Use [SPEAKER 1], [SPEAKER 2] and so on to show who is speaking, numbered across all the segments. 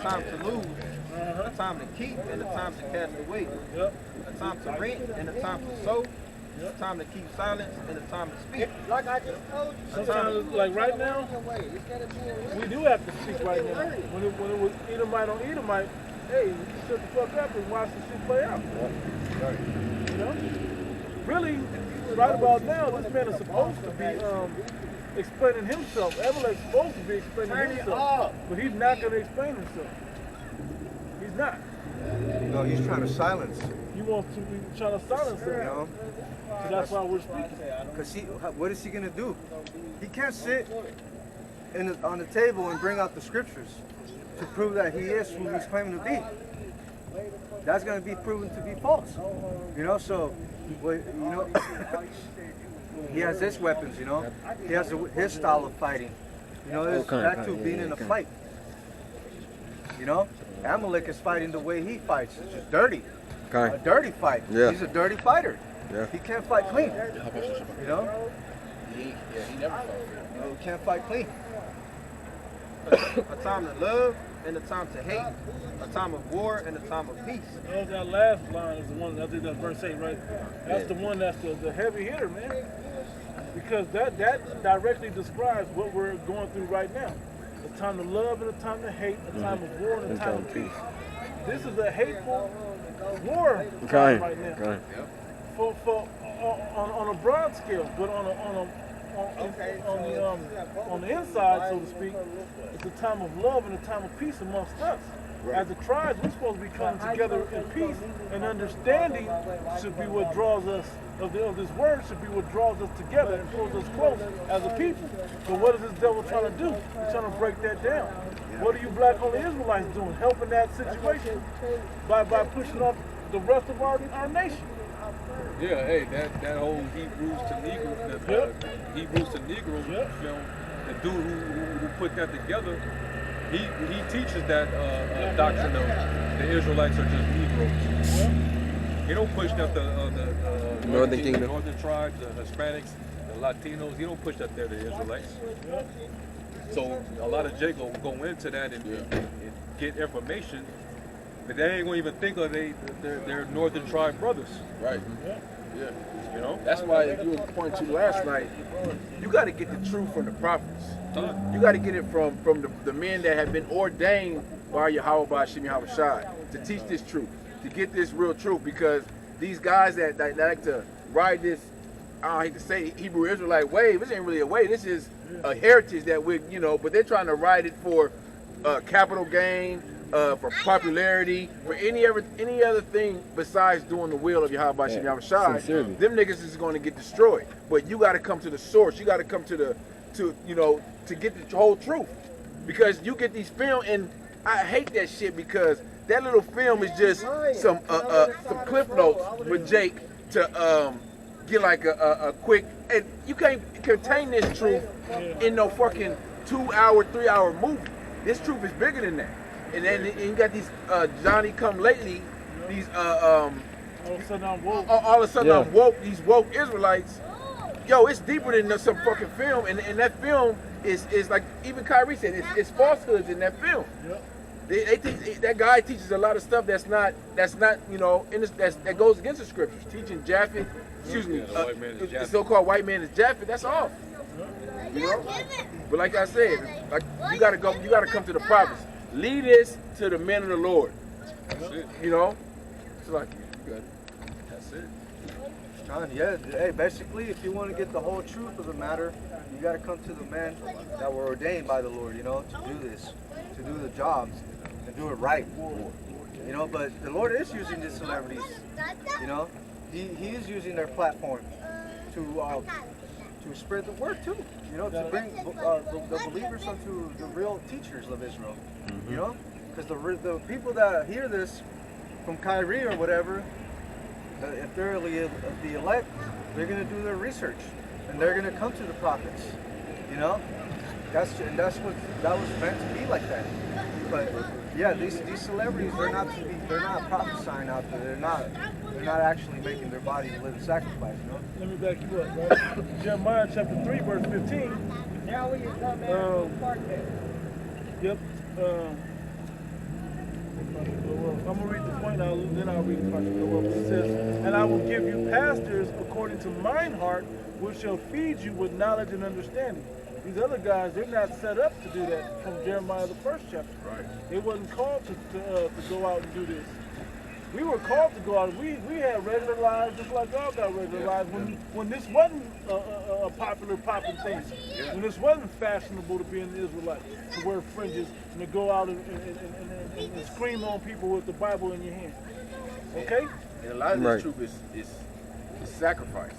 [SPEAKER 1] time to lose, a time to keep, and a time to cast away. A time to rent and a time to sow. A time to keep silence and a time to speak.
[SPEAKER 2] Like I just told you.
[SPEAKER 3] Sometimes, like right now, we do have to speak right now. When it was Edomite on Edomite, hey, you shut the fuck up and watch the shit play out.
[SPEAKER 4] Right.
[SPEAKER 3] You know? Really, right about now, this man is supposed to be explaining himself. Evelyn's supposed to be explaining himself. But he's not going to explain himself. He's not.
[SPEAKER 4] No, he's trying to silence.
[SPEAKER 3] He wants to be trying to silence him.
[SPEAKER 4] You know?
[SPEAKER 3] So that's why we're speaking.
[SPEAKER 4] Because what is he going to do? He can't sit on the table and bring out the scriptures to prove that he is who he's claiming to be. That's going to be proven to be false. You know, so, you know, he has his weapons, you know. He has his style of fighting. You know, it's back to being in a fight. You know, Amalek is fighting the way he fights. It's just dirty. A dirty fight.
[SPEAKER 5] Yeah.
[SPEAKER 4] He's a dirty fighter.
[SPEAKER 5] Yeah.
[SPEAKER 4] He can't fight clean. You know?
[SPEAKER 1] He never fought. No, he can't fight clean. A time to love and a time to hate. A time of war and a time of peace.
[SPEAKER 3] That last line is the one, I think that's verse 8, right? That's the one that's the heavy hitter, man. Because that directly describes what we're going through right now. A time to love and a time to hate, a time of war and a time of peace. This is a hateful war time right now. On a broad scale, but on the inside, so to speak, it's a time of love and a time of peace amongst us. As the tribes, we're supposed to be coming together in peace, and understanding should be what draws us, of this word should be what draws us together and pulls us close as a people. But what is this devil trying to do? He's trying to break that down. What are you black-only Israelites doing? Helping that situation by pushing off the rest of our nation.
[SPEAKER 6] Yeah, hey, that whole Hebrews to Negro, Hebrews to Negro film, the dude who put that together, he teaches that doctrine of the Israelites are just Negroes. He don't push that the
[SPEAKER 5] Northern Kingdom,
[SPEAKER 6] the Northern tribes, the Hispanics, the Latinos. He don't push that there, the Israelites. So a lot of Jacob will go into that and get information, but they ain't gonna even think of their Northern tribe brothers.
[SPEAKER 7] Right. Yeah.
[SPEAKER 6] You know?
[SPEAKER 7] That's why you were pointing to last night, you got to get the truth from the prophets. You got to get it from the men that have been ordained by Yahweh Shem Shai to teach this truth, to get this real truth, because these guys that like to ride this, I hate to say Hebrew Israelite wave, this ain't really a wave, this is a heritage that we, you know, but they're trying to ride it for capital gain, for popularity, for any other thing besides doing the will of Yahweh Shem Shai. Them niggas is going to get destroyed. But you got to come to the source. You got to come to get the whole truth. Because you get these films, and I hate that shit because that little film is just some clip notes with Jake to get like a quick, and you can't contain this truth in no fucking 2-hour, 3-hour movie. This truth is bigger than that. And then you got these Johnny come lately, these all of a sudden I'm woke, these woke Israelites. Yo, it's deeper than some fucking film, and that film is like, even Kyrie said, it's falsehoods in that film. They think that guy teaches a lot of stuff that's not you know, that goes against the scriptures. Teaching Japheth, the so-called white man is Japheth. That's off. You know, but like I said, like you gotta come to the prophets. Lead this to the men of the Lord.
[SPEAKER 6] That's it.
[SPEAKER 7] You know, it's like
[SPEAKER 6] That's it.
[SPEAKER 4] John, yeah. Hey, basically, if you want to get the whole truth of the matter, you got to come to the men that were ordained by the Lord, you know, to do this, to do the jobs, and do it right. You know, but the Lord is using these celebrities. You know, He is using their platform to spread the word too. You know, to bring the believers unto the real teachers of Israel. You know, because the people that hear this from Kyrie or whatever, if they're the elect, they're going to do their research and they're going to come to the prophets. You know, that was meant to be like that. But yeah, these celebrities, they're not prophesying out there. They're not actually making their bodies a living sacrifice. You know.
[SPEAKER 3] Let me back you up, right? Jeremiah chapter 3, verse 15.
[SPEAKER 2] Now we come back.
[SPEAKER 3] Yep. I'm going to read the point, then I'll read the part. It says, and I will give you pastors according to mine heart, which shall feed you with knowledge and understanding. These other guys, they're not set up to do that from Jeremiah the 1st chapter.
[SPEAKER 7] Right.
[SPEAKER 3] They wasn't called to go out and do this. We were called to go out. We had regular lives just like y'all got regular lives. When this wasn't a popular popping thing, when this wasn't fashionable to be an Israelite, to wear fringes and to go out and scream on people with the Bible in your hand. Okay?
[SPEAKER 7] And a lot of this truth is sacrifice.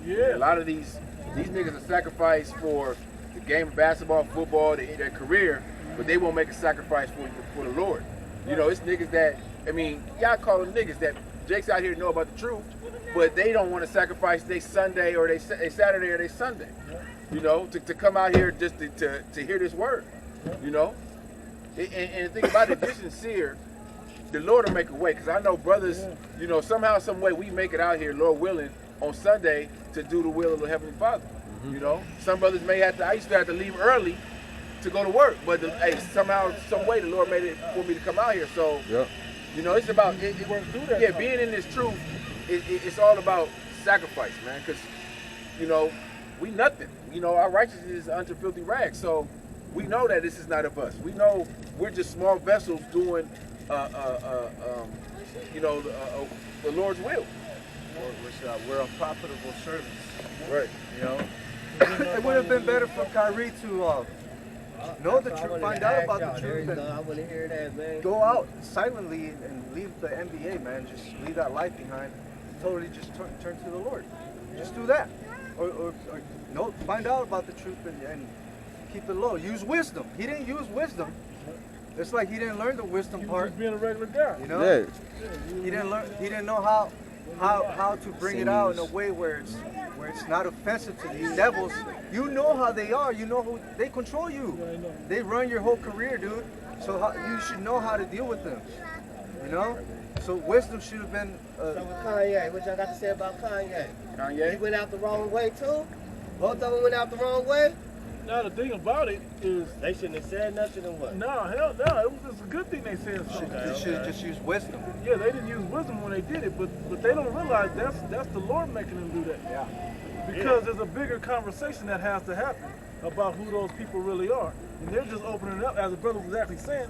[SPEAKER 3] Yeah.
[SPEAKER 7] A lot of these niggas are sacrificed for the game of basketball, football, their career, but they won't make a sacrifice for the Lord. You know, it's niggas that, I mean, y'all call them niggas that Jake's out here to know about the truth, but they don't want to sacrifice their Sunday or their Saturday or their Sunday, you know, to come out here just to hear this word, you know. And the thing about it, if you're sincere, the Lord will make a way. Because I know brothers, you know, somehow, some way we make it out here, Lord willing, on Sunday to do the will of the Heavenly Father. You know, some brothers may have to, I used to have to leave early to go to work, but hey, somehow, some way the Lord made it for me to come out here. So, you know, it's about, being in this truth, it's all about sacrifice, man. Because, you know, we nothing. You know, our righteousness is unto filthy rags. So we know that this is not of us. We know we're just small vessels doing, you know, the Lord's will.
[SPEAKER 4] We're unprofitable servants.
[SPEAKER 7] Right.
[SPEAKER 4] You know, it would have been better for Kyrie to know the truth, find out about the truth, and go out silently and leave the NBA, man. Just leave that life behind. Totally just turn to the Lord. Just do that. Or no, find out about the truth and keep it low. Use wisdom. He didn't use wisdom. It's like he didn't learn the wisdom part.
[SPEAKER 3] Just being a regular guy.
[SPEAKER 4] You know? He didn't learn. He didn't know how to bring it out in a way where it's not offensive to these devils. You know how they are. You know who they control you. They run your whole career, dude. So you should know how to deal with them. You know. So wisdom should have been.
[SPEAKER 2] So with Kanye, what y'all got to say about Kanye?
[SPEAKER 7] Kanye?
[SPEAKER 2] He went out the wrong way too. Both of them went out the wrong way.
[SPEAKER 3] Now the thing about it is
[SPEAKER 2] they shouldn't have said nothing or what?
[SPEAKER 3] No, hell no. It was just a good thing they said something.
[SPEAKER 4] They should have just used wisdom.
[SPEAKER 3] Yeah, they didn't use wisdom when they did it, but they don't realize that's the Lord making them do that.
[SPEAKER 4] Yeah.
[SPEAKER 3] Because there's a bigger conversation that has to happen about who those people really are. And they're just opening up, as the brother was actually saying,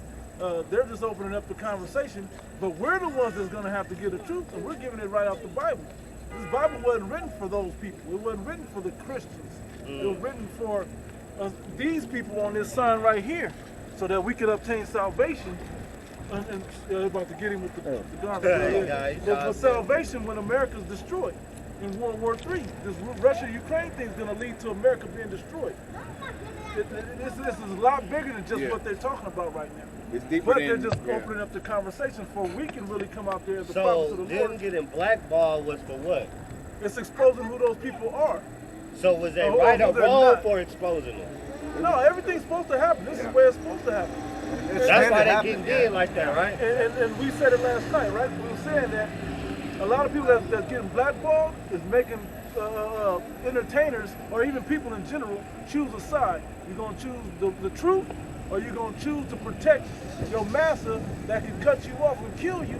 [SPEAKER 3] they're just opening up the conversation, but we're the ones that's going to have to get the truth, and we're giving it right out the Bible. This Bible wasn't written for those people. It wasn't written for the Christians. It was written for these people on this sign right here, so that we could obtain salvation. And about to get him with the garbage. But salvation when America's destroyed in World War III. This Russia-Ukraine thing is going to lead to America being destroyed. This is a lot bigger than just what they're talking about right now.
[SPEAKER 7] It's deeper
[SPEAKER 3] but they're just opening up the conversation for we can really come out there as the prophets of the Lord.
[SPEAKER 2] So them getting blackballed was for what?
[SPEAKER 3] It's exposing who those people are.
[SPEAKER 2] So was they right or wrong for exposing them?
[SPEAKER 3] No, everything's supposed to happen. This is where it's supposed to happen.
[SPEAKER 2] That's why they're getting in like that, right?
[SPEAKER 3] And we said it last night, right? We were saying that a lot of people that's getting blackballed is making entertainers or even people in general choose a side. You're going to choose the truth, or you're going to choose to protect your master that can cut you off and kill you,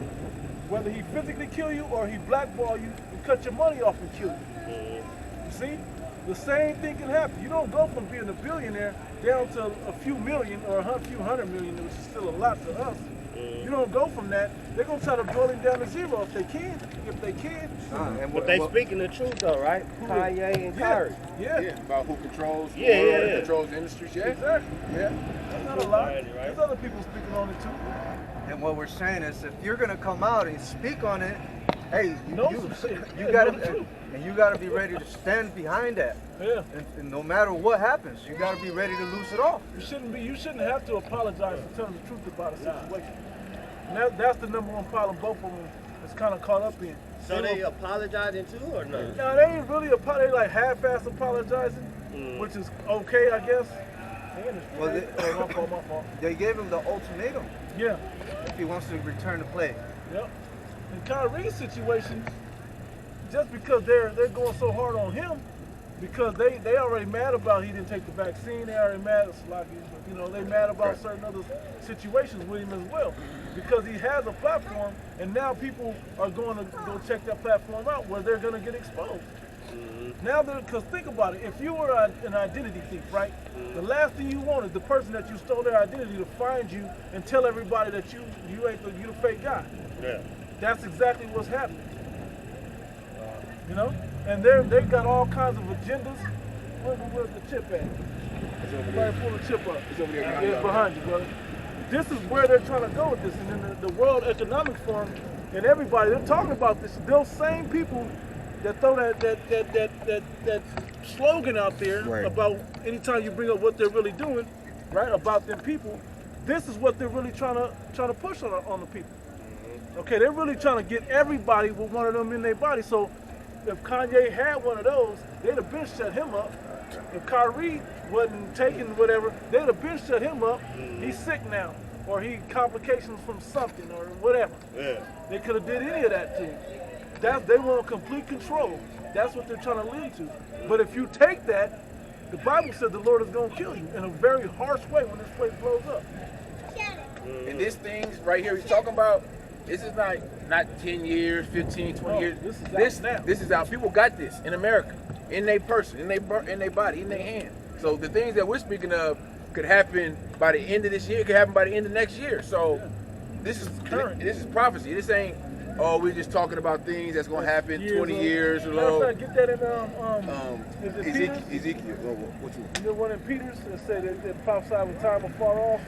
[SPEAKER 3] whether he physically kill you or he blackball you and cut your money off and kill you. You see? The same thing can happen. You don't go from being a billionaire down to a few million or a few hundred million, which is still a lot to us. You don't go from that. They're going to try to boil him down to zero if they can.
[SPEAKER 2] But they speaking the truth though, right? Kanye and Kyrie.
[SPEAKER 3] Yeah.
[SPEAKER 7] About who controls the
[SPEAKER 2] world,
[SPEAKER 7] who controls the industry.
[SPEAKER 3] Exactly. Yeah. That's not a lie. There's other people speaking on it too.
[SPEAKER 4] And what we're saying is, if you're gonna come out and speak on it, hey, you gotta be ready to stand behind that.
[SPEAKER 3] Yeah.
[SPEAKER 4] And no matter what happens, you gotta be ready to lose it all.
[SPEAKER 3] You shouldn't have to apologize for telling the truth about a situation. And that's the number one problem both of them is kind of caught up in.
[SPEAKER 2] So they apologizing too, or no?
[SPEAKER 3] No, they ain't really they like half-ass apologizing, which is okay, I guess.
[SPEAKER 4] Well,
[SPEAKER 3] my fault.
[SPEAKER 4] They gave him the ultimatum.
[SPEAKER 3] Yeah.
[SPEAKER 4] If he wants to return to play.
[SPEAKER 3] Yep. In Kyrie's situation, just because they're going so hard on him, because they already mad about he didn't take the vaccine. They already mad, you know, they mad about certain other situations with him as well, because he has a platform, and now people are going to go check that platform out where they're going to get exposed. Now, because think about it, if you were an identity thief, right? The last thing you want is the person that you stole their identity to find you and tell everybody that you the fake guy.
[SPEAKER 2] Yeah.
[SPEAKER 3] That's exactly what's happening. You know, and they got all kinds of agendas. Where's the chip at? Somebody pull the chip up.
[SPEAKER 7] It's over there.
[SPEAKER 3] It's behind you, brother. This is where they're trying to go with this, and then the World Economic Forum and everybody, they're talking about this. Those same people that throw that slogan out there about anytime you bring up what they're really doing, right, about them people, this is what they're really trying to push on the people. Okay, they're really trying to get everybody with one of them in their body. So if Kanye had one of those, they'd have been shut him up. If Kyrie wasn't taking whatever, they'd have been shut him up. He's sick now, or he complications from something or whatever.
[SPEAKER 2] Yeah.
[SPEAKER 3] They could have did any of that to him. They want complete control. That's what they're trying to lead to. But if you take that, the Bible said the Lord is going to kill you in a very harsh way when this place blows up.
[SPEAKER 7] And this things right here he's talking about, this is not 10 years, 15, 20 years. This is out. People got this in America, in their person, in their body, in their hand. So the things that we're speaking of could happen by the end of this year, could happen by the end of next year. So this is current. This is prophecy. This ain't, oh, we're just talking about things that's gonna happen 20 years or so.
[SPEAKER 3] Get that in
[SPEAKER 7] Ezekiel. Which one?
[SPEAKER 3] The one in Peters that said it prophesied with time afar off.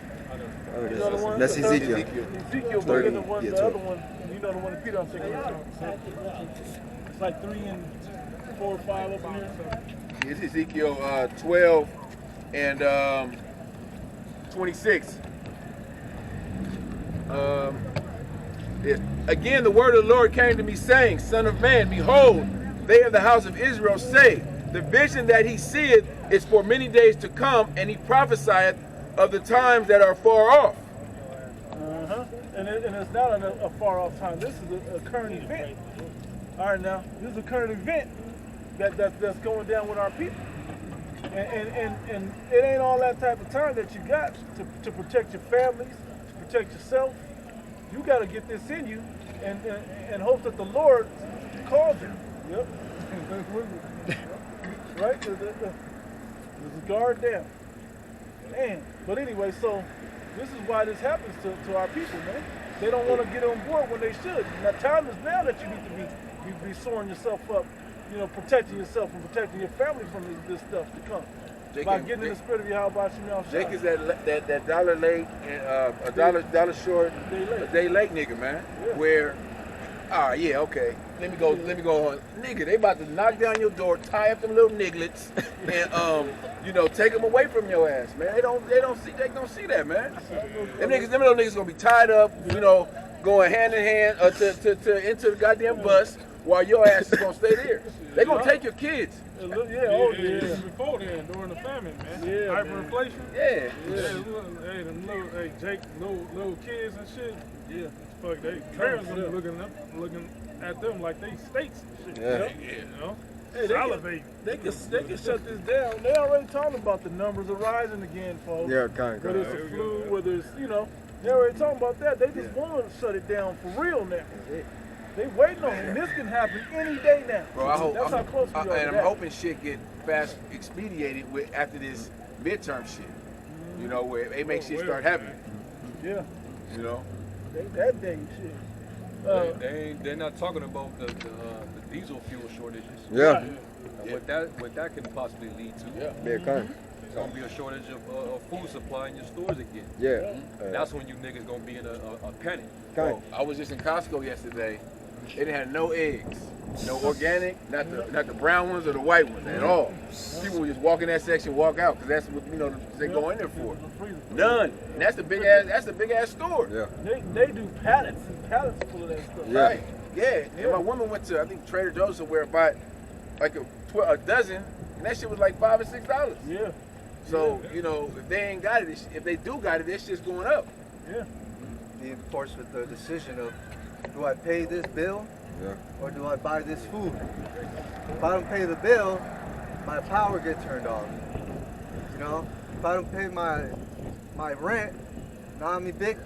[SPEAKER 4] That's Ezekiel.
[SPEAKER 3] Ezekiel, but the other one, you know the one in Peter I'm thinking of. It's like 3 and 4 or 5 up here. So.
[SPEAKER 7] It's Ezekiel 12 and 26. Again, the word of the Lord came to me, saying, Son of man, behold, they of the house of Israel say, the vision that he seeth is for many days to come, and he prophesieth of the times that are far off.
[SPEAKER 3] And it's not a far off time. This is a current event. All right, now this is a current event that's going down with our people, and it ain't all that type of time that you got to protect your families, to protect yourself. You got to get this in you, and hope that the Lord calls you. Yep. Right? There's a guard down. Man. But anyway, so this is why this happens to our people, man. They don't want to get on board when they should. Now, time is now that you need to be soaring yourself up, you know, protecting yourself and protecting your family from this stuff to come. By getting in the spirit of Yahweh Shemel.
[SPEAKER 7] Jake is that dollar late and a dollar short, a day late nigga, man. Yeah. Where, okay. Let me go on. Nigga, they about to knock down your door, tie up them little nigglets, and take them away from your ass, man. They don't see that, man. Them little niggas gonna be tied up, going hand in hand to into the goddamn bus while your ass is gonna stay there. They gonna take your kids.
[SPEAKER 6] Before then, during the famine, man.
[SPEAKER 3] Yeah,
[SPEAKER 6] hyperinflation.
[SPEAKER 7] Yeah.
[SPEAKER 6] Hey, Jake, little kids and shit. Yeah. Fuck, they parents gonna be looking at them like they states and shit.
[SPEAKER 3] Yeah. Hey, they can shut this down. They already talking about the numbers are rising again, folks.
[SPEAKER 4] Yeah, kind of.
[SPEAKER 3] Whether it's a flu, whether it's, they already talking about that. They just want to shut it down for real now. They waiting on it, and this can happen any day now.
[SPEAKER 7] Bro,
[SPEAKER 3] That's how close we are.
[SPEAKER 7] And I'm hoping shit get fast expedited after this midterm shit. Where they make shit start happening.
[SPEAKER 3] Yeah. That day shit.
[SPEAKER 6] They're not talking about the diesel fuel shortages.
[SPEAKER 4] Yeah.
[SPEAKER 6] What that can possibly lead to.
[SPEAKER 4] Yeah.
[SPEAKER 6] It's gonna be a shortage of food supply in your stores again.
[SPEAKER 4] Yeah.
[SPEAKER 6] That's when you niggas gonna be in a panic.
[SPEAKER 7] Bro, I was just in Costco yesterday. They didn't have no eggs, no organic, not the brown ones or the white ones at all. People would just walk in that section, walk out, because that's what they go in there for. None. And that's the big ass store.
[SPEAKER 4] Yeah.
[SPEAKER 3] They do pallets and pallets full of that stuff.
[SPEAKER 4] Yeah.
[SPEAKER 7] Right. Yeah. And my woman went to, I think, Trader Joe's somewhere, bought like a dozen, and that shit was like $5 or $6.
[SPEAKER 3] Yeah.
[SPEAKER 7] So, if they ain't got it, if they do got it, that shit's going up.
[SPEAKER 3] Yeah.
[SPEAKER 4] Being forced with the decision of, do I pay this bill or do I buy this food? If I don't pay the bill, my power get turned off. You know, if I don't pay my rent, now I mean, big